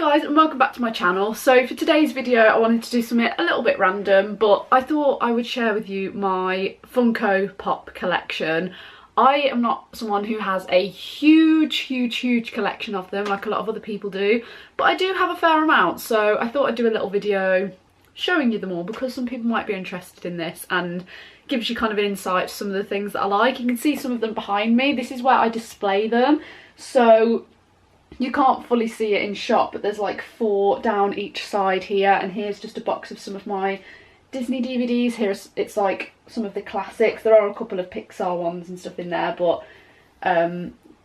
guys, and welcome back to my channel. So for today's video I wanted to do something a little bit random, but I thought I would share with you my Funko Pop collection. I am not someone who has a huge collection of them like a lot of other people do, but I do have a fair amount, so I thought I'd do a little video showing you them all because some people might be interested in this and gives you kind of an insight to some of the things that I like. You can see some of them behind me. This is where I display them, so you can't fully see it in shot, but there's like 4 down each side here, and here's just a box of some of my Disney DVDs. Here's it's like some of the classics. There are a couple of Pixar ones and stuff in there, but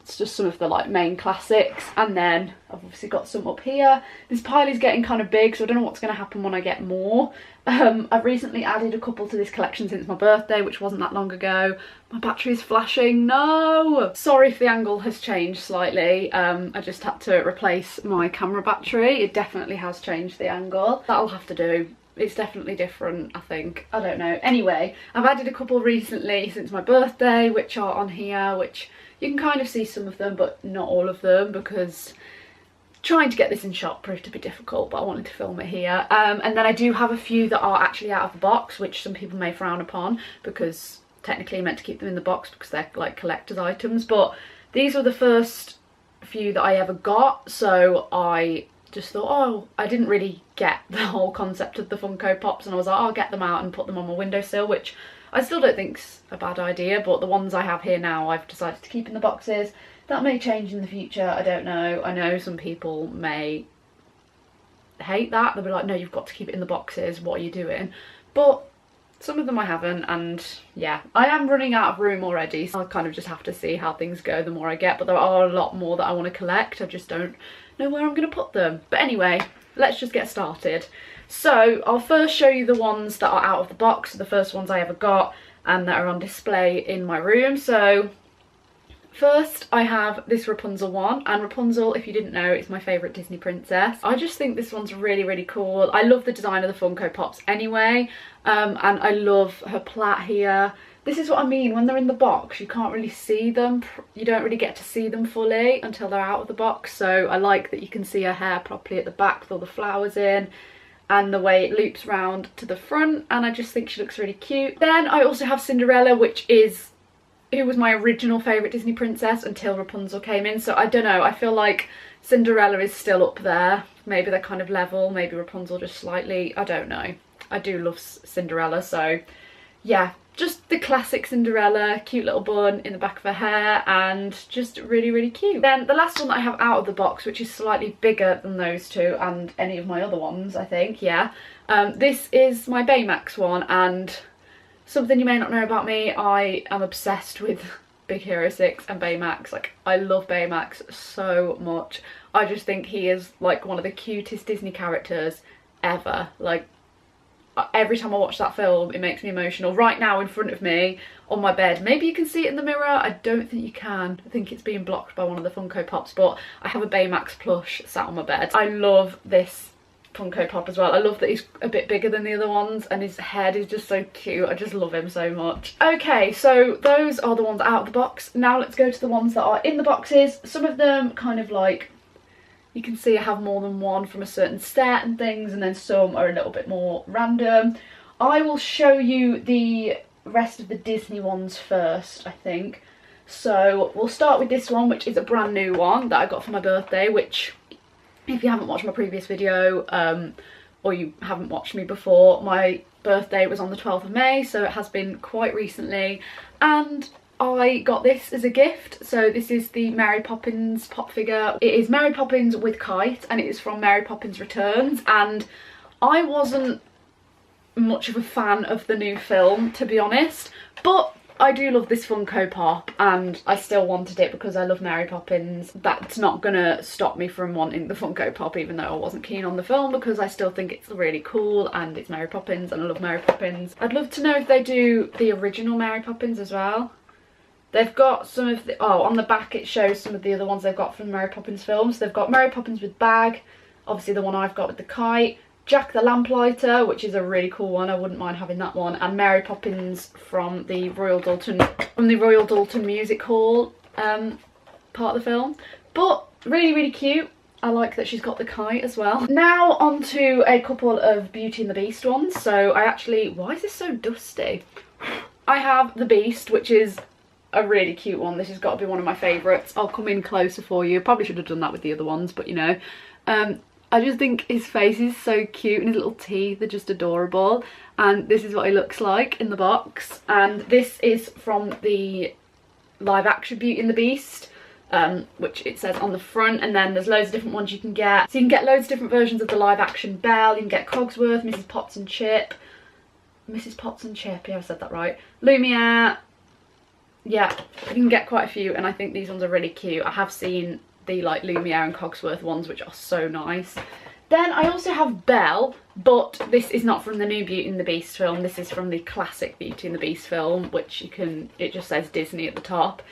it's just some of the like main classics. And then I've obviously got some up here. This pile is getting kind of big, so I don't know what's going to happen when I get more. I've recently added a couple to this collection since my birthday, which wasn't that long ago. My battery is flashing. No! Sorry if the angle has changed slightly. I just had to replace my camera battery. It definitely has changed the angle. That'll have to do. It's definitely different, I think. I don't know. Anyway, I've added a couple recently since my birthday, which are on here, which you can kind of see some of them, but not all of them, because trying to get this in shot proved to be difficult, but I wanted to film it here. And then I do have a few that are actually out of the box, which some people may frown upon, because technically you're meant to keep them in the box because they're like collector's items. But these were the first few that I ever got, so I just thought, oh, I didn't really get the whole concept of the Funko Pops, and I was like, oh, I'll get them out and put them on my windowsill, which I still don't think's a bad idea, but the ones I have here now I've decided to keep in the boxes. That may change in the future, I don't know. I know some people may hate that. They'll be like, no, you've got to keep it in the boxes, what are you doing? But some of them I haven't, and yeah, I am running out of room already, so I'll kind of just have to see how things go the more I get. But there are a lot more that I want to collect, I just don't know where I'm going to put them. But anyway, let's just get started. So I'll first show you the ones that are out of the box, the first ones I ever got and that are on display in my room. So first I have this Rapunzel one, and Rapunzel, if you didn't know, is my favourite Disney princess. I just think this one's really cool. I love the design of the Funko Pops anyway, and I love her plait here. This is what I mean, when they're in the box you can't really see them, you don't really get to see them fully until they're out of the box, so I like that you can see her hair properly at the back with all the flowers in, and the way it loops round to the front, and I just think she looks really cute. Then I also have Cinderella, who was my original favourite Disney princess until Rapunzel came in, so I don't know, I feel like Cinderella is still up there. Maybe they're kind of level, maybe Rapunzel just slightly, I don't know. I do love Cinderella, so yeah, just the classic Cinderella, cute little bun in the back of her hair, and just really cute. Then the last one that I have out of the box, which is slightly bigger than those two and any of my other ones, I think, yeah. This is my Baymax one, and something you may not know about me, I am obsessed with Big Hero 6 and Baymax. Like, I love Baymax so much. I just think he is like one of the cutest Disney characters ever. Like, every time I watch that film it makes me emotional. Right now in front of me on my bed, maybe you can see it in the mirror, I don't think you can, I think it's being blocked by one of the Funko Pops, but I have a Baymax plush sat on my bed. I love this Funko Pop as well. I love that he's a bit bigger than the other ones, and his head is just so cute. I just love him so much. Okay, so those are the ones out of the box. Now let's go to the ones that are in the boxes. Some of them kind of like, you can see I have more than one from a certain set and things, and then some are a little bit more random. I will show you the rest of the Disney ones first, I think. So we'll start with this one, which is a brand new one that I got for my birthday, which, if you haven't watched my previous video, or you haven't watched me before, my birthday was on the 12th of May, so it has been quite recently, and I got this as a gift. So this is the Mary Poppins pop figure. It is Mary Poppins with Kite, and it is from Mary Poppins Returns, and I wasn't much of a fan of the new film, to be honest, but I do love this Funko Pop, and I still wanted it because I love Mary Poppins. That's not gonna stop me from wanting the Funko Pop, even though I wasn't keen on the film, because I still think it's really cool and it's Mary Poppins and I love Mary Poppins. I'd love to know if they do the original Mary Poppins as well. They've got some of the, oh, on the back it shows some of the other ones they've got from the Mary Poppins films. They've got Mary Poppins with Bag, obviously the one I've got with the kite, Jack the Lamplighter, which is a really cool one, I wouldn't mind having that one, and Mary Poppins from the Royal Dalton Music Hall part of the film. But really cute. I like that she's got the kite as well. Now on to a couple of Beauty and the Beast ones. So I actually, why is this so dusty? I have the Beast, which is a really cute one. This has got to be one of my favourites. I'll come in closer for you. Probably should have done that with the other ones, but you know. I just think his face is so cute and his little teeth are just adorable. And this is what he looks like in the box. And this is from the live action Beauty and the Beast, which it says on the front, and then there's loads of different ones you can get. So you can get loads of different versions of the live action Belle. You can get Cogsworth, Mrs. Potts and Chip. Mrs. Potts and Chip, yeah, I said that right. Lumiere. Yeah, you can get quite a few, and I think these ones are really cute. I have seen the like Lumiere and Cogsworth ones, which are so nice. Then I also have Belle, but this is not from the new Beauty and the Beast film. This is from the classic Beauty and the Beast film, which you can, it just says Disney at the top.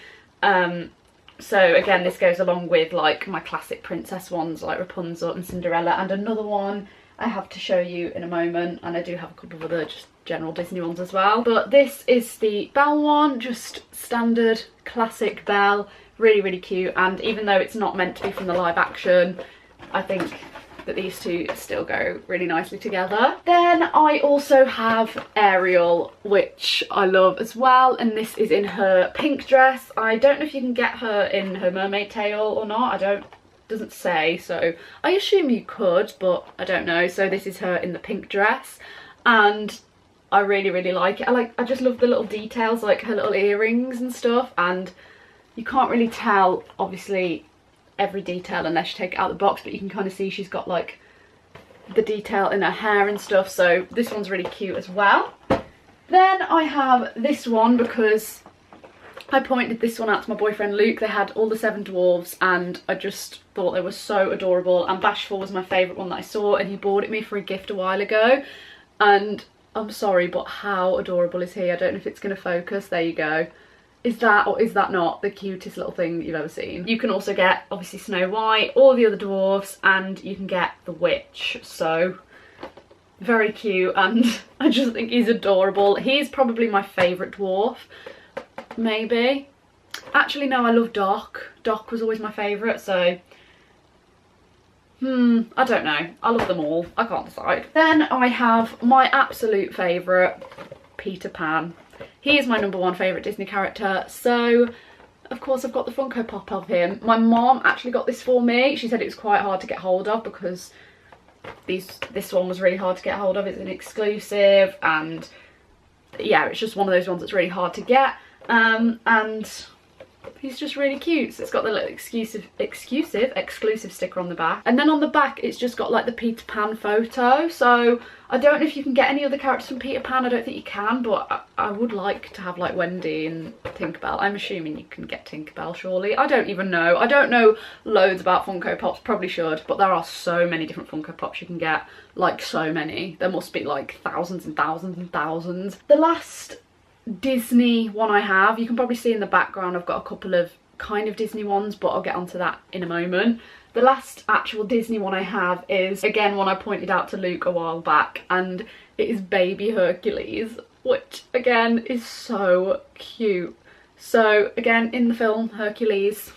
So again, this goes along with like my classic princess ones like Rapunzel and Cinderella, and another one I have to show you in a moment, and I do have a couple of other just general Disney ones as well. But this is the Belle one, just standard classic Belle, really, really cute. And even though it's not meant to be from the live action, I think that these two still go really nicely together. Then I also have Ariel, which I love as well, and this is in her pink dress. I don't know if you can get her in her mermaid tail or not. Doesn't say, so I assume you could, but I don't know. So this is her in the pink dress, and I really, really like it. I just love the little details, like her little earrings and stuff, and you can't really tell obviously every detail unless you take it out of the box, but you can kind of see she's got like the detail in her hair and stuff, so this one's really cute as well. Then I have this one because I pointed this one out to my boyfriend Luke. They had all the 7 dwarves and I just thought they were so adorable, and Bashful was my favourite one that I saw, and he bought it me for a gift a while ago, and I'm sorry, but how adorable is he? I don't know if it's going to focus. There you go. Is that, or is that not, the cutest little thing that you've ever seen? You can also get obviously Snow White, all the other dwarfs, and you can get the witch. So very cute, and I just think he's adorable. He's probably my favourite dwarf, maybe. Actually no, I love Doc. Doc was always my favourite, so I don't know. I love them all. I can't decide. Then I have my absolute favourite, Peter Pan. He is my #1 favourite Disney character, so of course I've got the Funko Pop of him. My mom actually got this for me. She said it was quite hard to get hold of because this one was really hard to get hold of. It's an exclusive, and yeah, it's just one of those ones that's really hard to get. And he's just really cute. So it's got the little exclusive sticker on the back, and then on the back it's just got like the Peter Pan photo. So I don't know if you can get any other characters from Peter Pan. I don't think you can, but I would like to have like Wendy and Tinkerbell. I'm assuming you can get Tinkerbell, surely. I don't even know. I don't know loads about Funko Pops. Probably should, but there are so many different Funko Pops you can get. Like so many. There must be like thousands and thousands and thousands. The last Disney one I have, you can probably see in the background I've got a couple of kind of Disney ones, but I'll get onto that in a moment. The last actual Disney one I have is again one I pointed out to Luke a while back, and it is Baby Hercules, which again is so cute. So again, in the film Hercules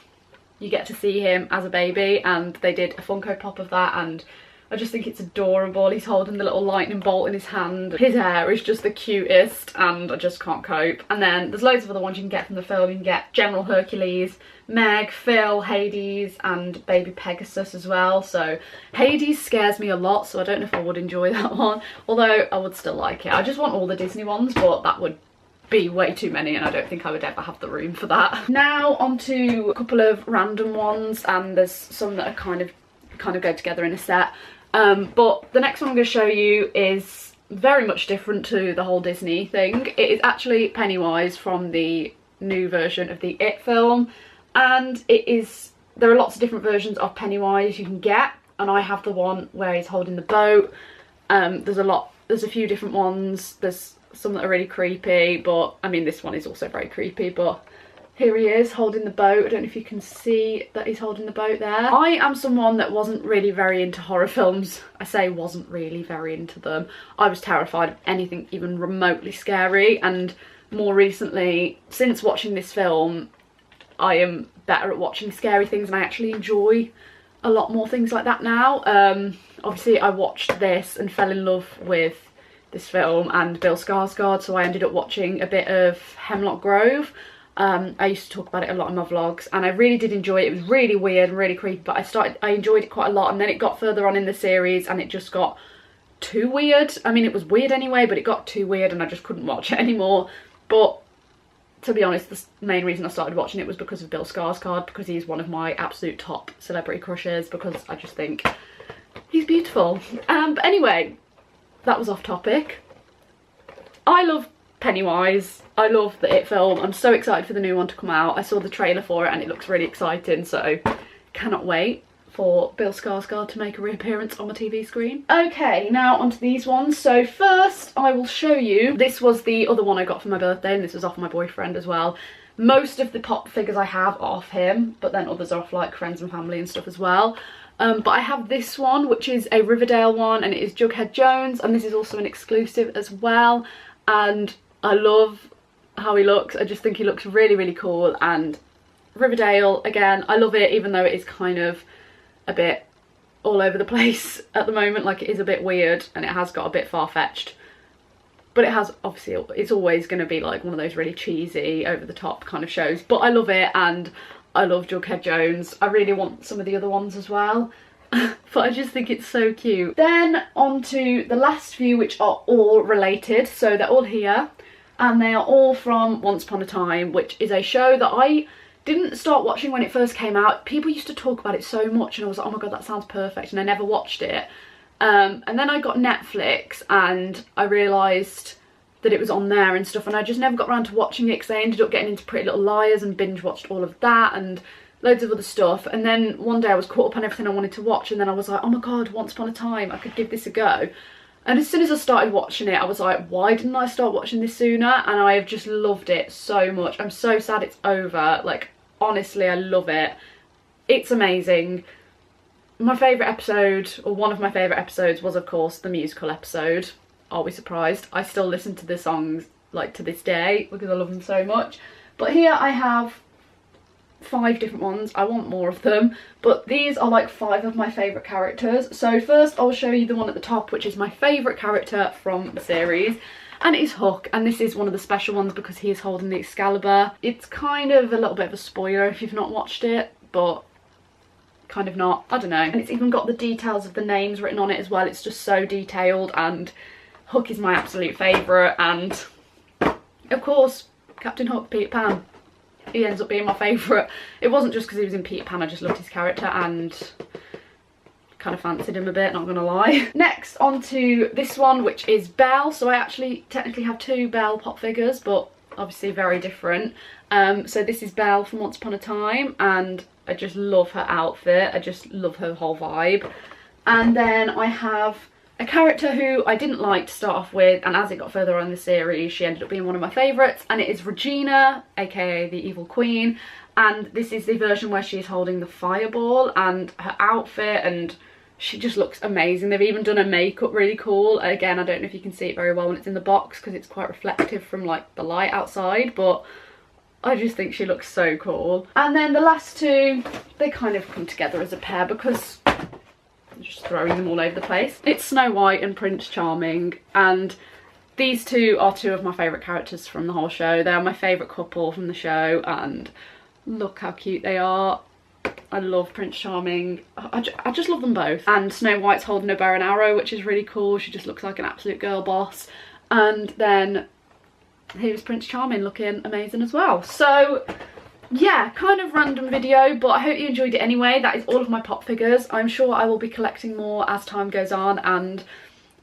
you get to see him as a baby, and they did a Funko Pop of that, and I just think it's adorable. He's holding the little lightning bolt in his hand. His hair is just the cutest, and I just can't cope. And then there's loads of other ones you can get from the film. You can get General Hercules, Meg, Phil, Hades, and Baby Pegasus as well. So Hades scares me a lot, so I don't know if I would enjoy that one, although I would still like it. I just want all the Disney ones, but that would be way too many, and I don't think I would ever have the room for that. Now onto a couple of random ones, and there's some that are kind of go together in a set. But the next one I'm going to show you is very much different to the whole Disney thing. It is actually Pennywise from the new version of the It film, and there are lots of different versions of Pennywise you can get, and I have the one where he's holding the boat. There's a few different ones. There's some that are really creepy, but I mean this one is also very creepy, but here he is holding the boat. I don't know if you can see that he's holding the boat there. I am someone that wasn't really very into horror films. I say wasn't really very into them. I was terrified of anything even remotely scary, and more recently, since watching this film, I am better at watching scary things, and I actually enjoy a lot more things like that now. Obviously I watched this and fell in love with this film and Bill Skarsgård, so I ended up watching a bit of Hemlock Grove. I used to talk about it a lot in my vlogs, and I really did enjoy it. It was really weird and really creepy, but I enjoyed it quite a lot, and then it got further on in the series and it just got too weird. I mean, it was weird anyway, but it got too weird and I just couldn't watch it anymore. But to be honest, the main reason I started watching it was because of Bill Skarsgård, because he's one of my absolute top celebrity crushes, because I just think he's beautiful. But anyway, that was off topic. I love Pennywise. I love the It film. I'm so excited for the new one to come out. I saw the trailer for it and it looks really exciting, so cannot wait for Bill Skarsgård to make a reappearance on my TV screen. Okay, now onto these ones. So first I will show you, this was the other one I got for my birthday, and this was off my boyfriend as well. Most of the pop figures I have are off him, but then others are off like friends and family and stuff as well. But I have this one, which is a Riverdale one, and it is Jughead Jones, and this is also an exclusive as well. And I love how he looks. I just think he looks really, really cool. And Riverdale, again, I love it, even though it is kind of a bit all over the place at the moment. Like, it is a bit weird and it has got a bit far-fetched, but it has, obviously, it's always going to be like one of those really cheesy, over-the-top kind of shows. But I love it, and I love Jughead Jones. I really want some of the other ones as well, but I just think it's so cute. Then on to the last few, which are all related. So they're all here, and they are all from Once Upon a Time, which is a show that I didn't start watching when it first came out. People used to talk about it so much and I was like, oh my god, that sounds perfect, and I never watched it. And then I got Netflix and I realised that it was on there and stuff, and I just never got around to watching it because I ended up getting into Pretty Little Liars and binge watched all of that and loads of other stuff. And then one day I was caught up on everything I wanted to watch, and then I was like, oh my god, Once Upon a Time, I could give this a go. And as soon as I started watching it, I was like, why didn't I start watching this sooner? And I have just loved it so much. I'm so sad it's over. Like, honestly, I love it. It's amazing. My favourite episode, or one of my favourite episodes, was of course the musical episode. Are we surprised? I still listen to the songs like to this day because I love them so much. But here I have 5 different ones. I want more of them, but these are like 5 of my favourite characters. So first I'll show you the one at the top, which is my favourite character from the series, and it is Hook. And this is one of the special ones because he is holding the Excalibur. It's kind of a little bit of a spoiler if you've not watched it, but kind of not, I don't know. And it's even got the details of the names written on it as well. It's just so detailed, and Hook is my absolute favourite. And of course, Captain Hook, Peter Pan, he ends up being my favourite. It wasn't just because he was in Peter Pan, I just loved his character and kind of fancied him a bit, not gonna lie. Next on to this one, which is Belle. So I actually technically have 2 Belle pop figures, but obviously very different. So this is Belle from Once Upon a Time, and I just love her outfit. I just love her whole vibe. And then I have a character who I didn't like to start off with, and as it got further on in the series, she ended up being one of my favourites, and it is Regina, aka the Evil Queen. And this is the version where she is holding the fireball, and her outfit, and she just looks amazing. They've even done her makeup really cool. Again, I don't know if you can see it very well when it's in the box because it's quite reflective from like the light outside, but I just think she looks so cool. And then the last 2, they kind of come together as a pair because I'm just throwing them all over the place. It's Snow White and Prince Charming, and these 2 are 2 of my favourite characters from the whole show. They are my favourite couple from the show, and look how cute they are. I love Prince Charming. I just love them both. And Snow White's holding a bow and arrow, which is really cool. She just looks like an absolute girl boss. And then here's Prince Charming looking amazing as well. So yeah, kind of random video, but I hope you enjoyed it anyway. That is all of my pop figures. I'm sure I will be collecting more as time goes on, and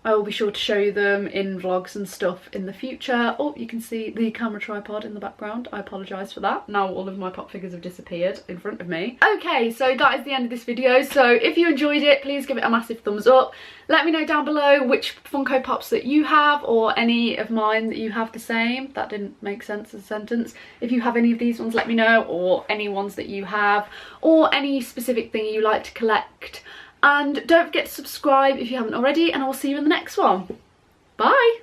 I will be sure to show you them in vlogs and stuff in the future. Oh, you can see the camera tripod in the background. I apologise for that. Now all of my pop figures have disappeared in front of me. Okay, so that is the end of this video. So if you enjoyed it, please give it a massive thumbs up. Let me know down below which Funko Pops that you have, or any of mine that you have the same. That didn't make sense as a sentence. If you have any of these ones, let me know, or any ones that you have, or any specific thing you like to collect. And don't forget to subscribe if you haven't already, and I will see you in the next one. Bye!